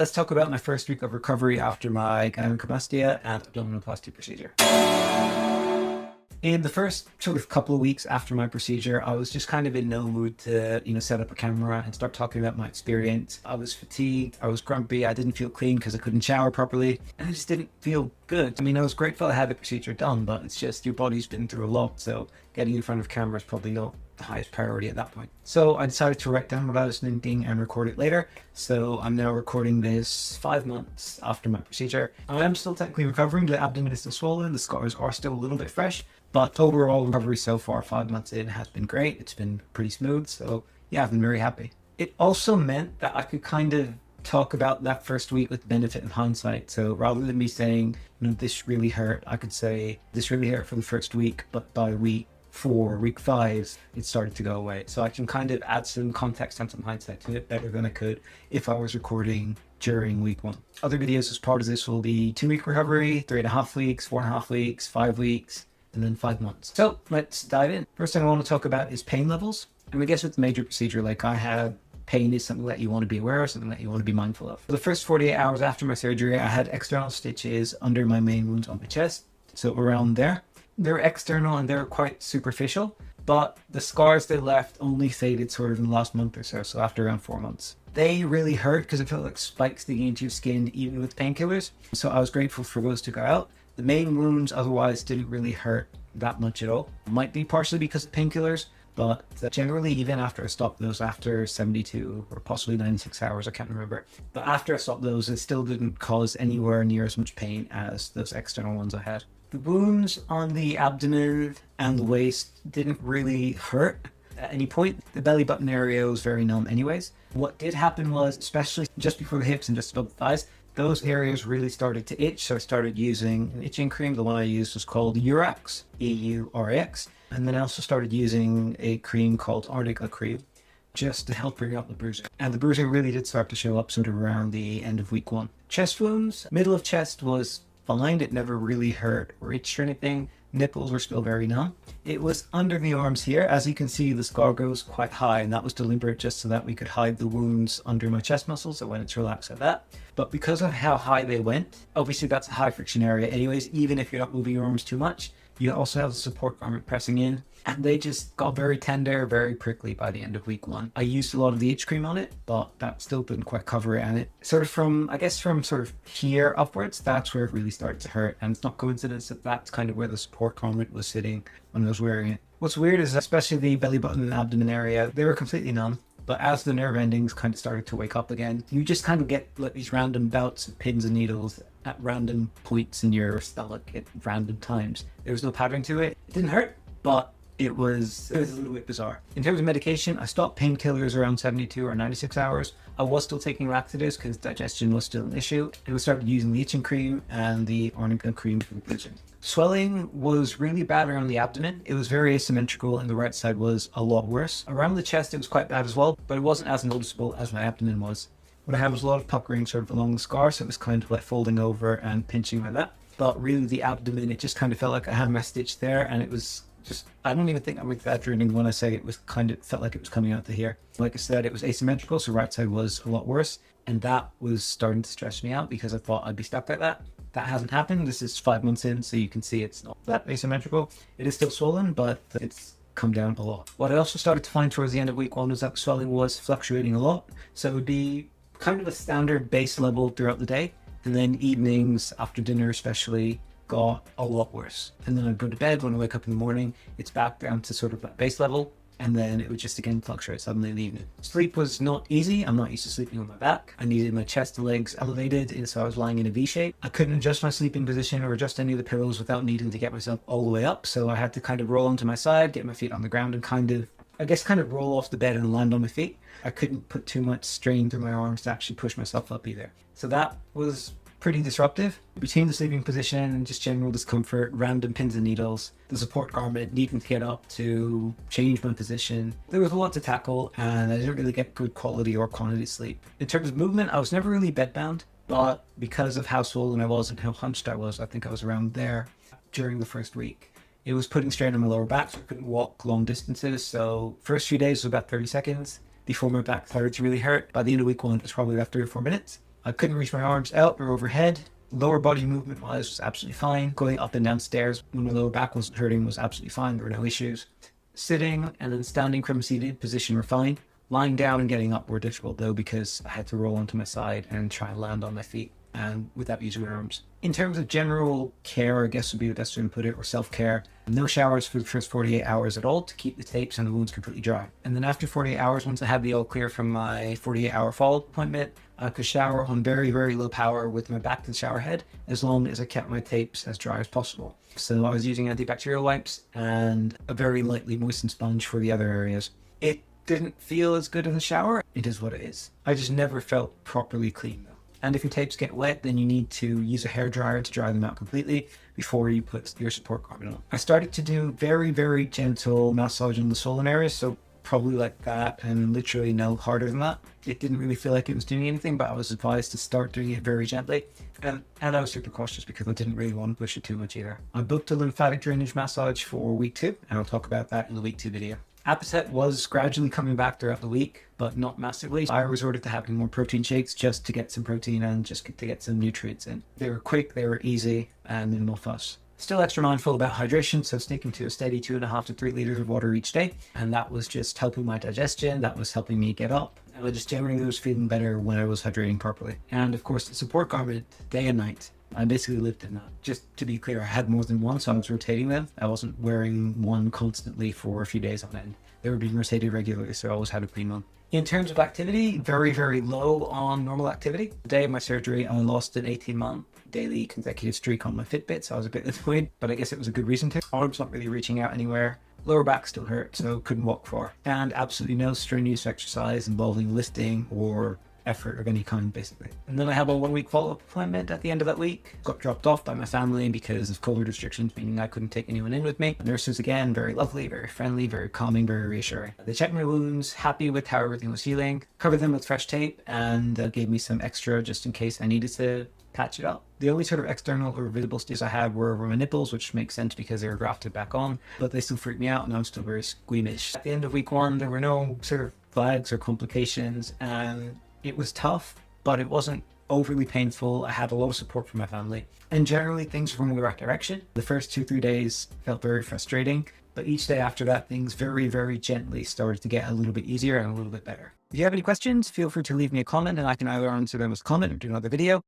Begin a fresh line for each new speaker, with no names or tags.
Let's talk about my first week of recovery after my gynaecomastia and abdominoplasty procedure. In the first sort of couple of weeks after my procedure, I was just kind of in no mood to, set up a camera and start talking about my experience. I was fatigued, I was grumpy, I didn't feel clean because I couldn't shower properly, and I just didn't feel good. I mean, I was grateful I had the procedure done, but it's just your body's been through a lot, so getting in front of camera is probably not the highest priority at that point. So I decided to write down what I was thinking and record it later. So I'm now recording this 5 months after my procedure. I am still technically recovering. The abdomen is still swollen, the scars are still a little bit fresh, but overall recovery so far, 5 months in, has been great. It's been pretty smooth. So yeah, I've been very happy. It also meant that I could kind of talk about that first week with the benefit of hindsight. So rather than me saying, this really hurt, I could say this really hurt for the first week, but by week 4, week 5, it started to go away. So I can kind of add some context and some hindsight to it better than I could if I was recording during week 1. Other videos as part of this will be 2-week recovery, 3.5 weeks, 4.5 weeks, 5 weeks, and then 5 months. So let's dive in. First thing I want to talk about is pain levels. And I guess with the major procedure like I had, pain is something that you want to be aware of, something that you want to be mindful of. For the first 48 hours after my surgery, I had external stitches under my main wounds on my chest. So around there. They're external and they're quite superficial, but the scars they left only faded sort of in the last month or so, so after around 4 months. They really hurt because it felt like spikes digging into your skin even with painkillers, so I was grateful for those to go out. The main wounds otherwise didn't really hurt that much at all. Might be partially because of painkillers, but generally even after I stopped those after 72 or possibly 96 hours, I can't remember. But after I stopped those, it still didn't cause anywhere near as much pain as those external ones I had. The wounds on the abdomen and the waist didn't really hurt at any point. The belly button area was very numb anyways. What did happen was, especially just before the hips and just above the thighs, those areas really started to itch. So I started using an itching cream. The one I used was called Urax, E-U-R-A-X. And then I also started using a cream called Arnica cream just to help bring out the bruising. And the bruising really did start to show up sort of around the end of week 1. Chest wounds, middle of chest was fine. It never really hurt or itched or anything. Nipples were still very numb. It was under the arms here. As you can see, the scar goes quite high, and that was deliberate just so that we could hide the wounds under my chest muscles, so when it's relaxed like that. But because of how high they went, obviously that's a high friction area anyways, even if you're not moving your arms too much. You also have the support garment pressing in, and they just got very tender, very prickly by the end of week 1. I used a lot of the itch cream on it, but that still didn't quite cover it. And it sort of from sort of here upwards, that's where it really started to hurt. And it's not coincidence that that's kind of where the support garment was sitting when I was wearing it. What's weird is especially the belly button and abdomen area, they were completely numb. But as the nerve endings kind of started to wake up again, you just kind of get like these random bouts of pins and needles at random points in your stomach at random times. There was no pattern to it. It didn't hurt, but it was a little bit bizarre. In terms of medication, I stopped painkillers around 72 or 96 hours. I was still taking laxatives because digestion was still an issue. And we started using the itching cream and the arnica cream for the bleaching. Swelling was really bad around the abdomen. It was very asymmetrical and the right side was a lot worse. Around the chest, it was quite bad as well, but it wasn't as noticeable as my abdomen was. What I had was a lot of puckering sort of along the scar, so it was kind of like folding over and pinching like that. But really the abdomen, it just kind of felt like I had my stitch there, and it was just, I don't even think I'm exaggerating when I say it was felt like it was coming out to here. Like I said, it was asymmetrical, so right side was a lot worse, and that was starting to stress me out because I thought I'd be stuck like that. That hasn't happened. This is 5 months in, so you can see it's not that asymmetrical. It is still swollen, but it's come down a lot. What I also started to find towards the end of week 1 was that swelling was fluctuating a lot. So it would be kind of a standard base level throughout the day, and then evenings after dinner especially got a lot worse. And then I'd go to bed. When I wake up in the morning, it's back down to sort of that base level, and then it would just again fluctuate suddenly in the evening. Sleep was not easy. I'm not used to sleeping on my back. I needed my chest and legs elevated, and so I was lying in a V shape. I couldn't adjust my sleeping position or adjust any of the pillows without needing to get myself all the way up, so I had to kind of roll onto my side, get my feet on the ground, and kind of roll off the bed and land on my feet. I couldn't put too much strain through my arms to actually push myself up either. So that was pretty disruptive. Between the sleeping position and just general discomfort, random pins and needles, the support garment, needing to get up to change my position, there was a lot to tackle, and I didn't really get good quality or quantity sleep. In terms of movement, I was never really bedbound, but because of how swollen I was and how hunched I was, I think I was around there during the first week. It was putting strain on my lower back, so I couldn't walk long distances. So first few days was about 30 seconds before my back started to really hurt. By the end of week 1, it was probably about 3 or 4 minutes. I couldn't reach my arms out or overhead. Lower body movement wise was absolutely fine. Going up and down stairs when my lower back wasn't hurting was absolutely fine. There were no issues. Sitting and then standing from a seated position were fine. Lying down and getting up were difficult though, because I had to roll onto my side and try and land on my feet, and without using my arms. In terms of general care, I guess would be the best way to put it, or self-care, no showers for the first 48 hours at all to keep the tapes and the wounds completely dry. And then after 48 hours, once I had the all clear from my 48-hour follow-up appointment, I could shower on very, very low power with my back to the shower head, as long as I kept my tapes as dry as possible. So I was using antibacterial wipes and a very lightly moistened sponge for the other areas. It didn't feel as good in the shower. It is what it is. I just never felt properly clean though. And if your tapes get wet, then you need to use a hairdryer to dry them out completely before you put your support garment on. I started to do very, very gentle massage in the swollen areas, so probably like that, and literally no harder than that. It didn't really feel like it was doing anything, but I was advised to start doing it very gently. And I was super cautious because I didn't really want to push it too much either. I booked a lymphatic drainage massage for week 2, and I'll talk about that in the week 2 video. Appetite was gradually coming back throughout the week, but not massively. I resorted to having more protein shakes just to get some protein and just to get some nutrients in. They were quick, they were easy, and minimal fuss. Still extra mindful about hydration, so sticking to a steady 2.5 to 3 liters of water each day. And that was just helping my digestion, that was helping me get up. And I just generally was feeling better when I was hydrating properly. And of course, the support garment, day and night. I basically lived in that. Just to be clear, I had more than one, so I was rotating them. I wasn't wearing one constantly for a few days on end. They were being rotated regularly, so I always had a clean one. In terms of activity, very, very low on normal activity. The day of my surgery, I lost an 18-month daily consecutive streak on my Fitbit, so I was a bit annoyed, but I guess it was a good reason to. Arms not really reaching out anywhere. Lower back still hurt, so couldn't walk far. And absolutely no strenuous exercise involving lifting or effort of any kind, basically. And then I have a 1-week follow-up appointment at the end of that week. Got dropped off by my family because of COVID restrictions, meaning I couldn't take anyone in with me. The nurses, again, very lovely, very friendly, very calming, very reassuring. They checked my wounds, happy with how everything was healing, covered them with fresh tape, and gave me some extra just in case I needed to patch it up. The only sort of external or visible stitches I had were over my nipples, which makes sense because they were grafted back on, but they still freaked me out and I was still very squeamish. At the end of week 1, there were no sort of flags or complications, and it was tough, but it wasn't overly painful. I had a lot of support from my family, and generally things were going in the right direction. The first 2-3 days felt very frustrating, but each day after that, things very, very gently started to get a little bit easier and a little bit better. If you have any questions, feel free to leave me a comment and I can either answer them as a comment or do another video.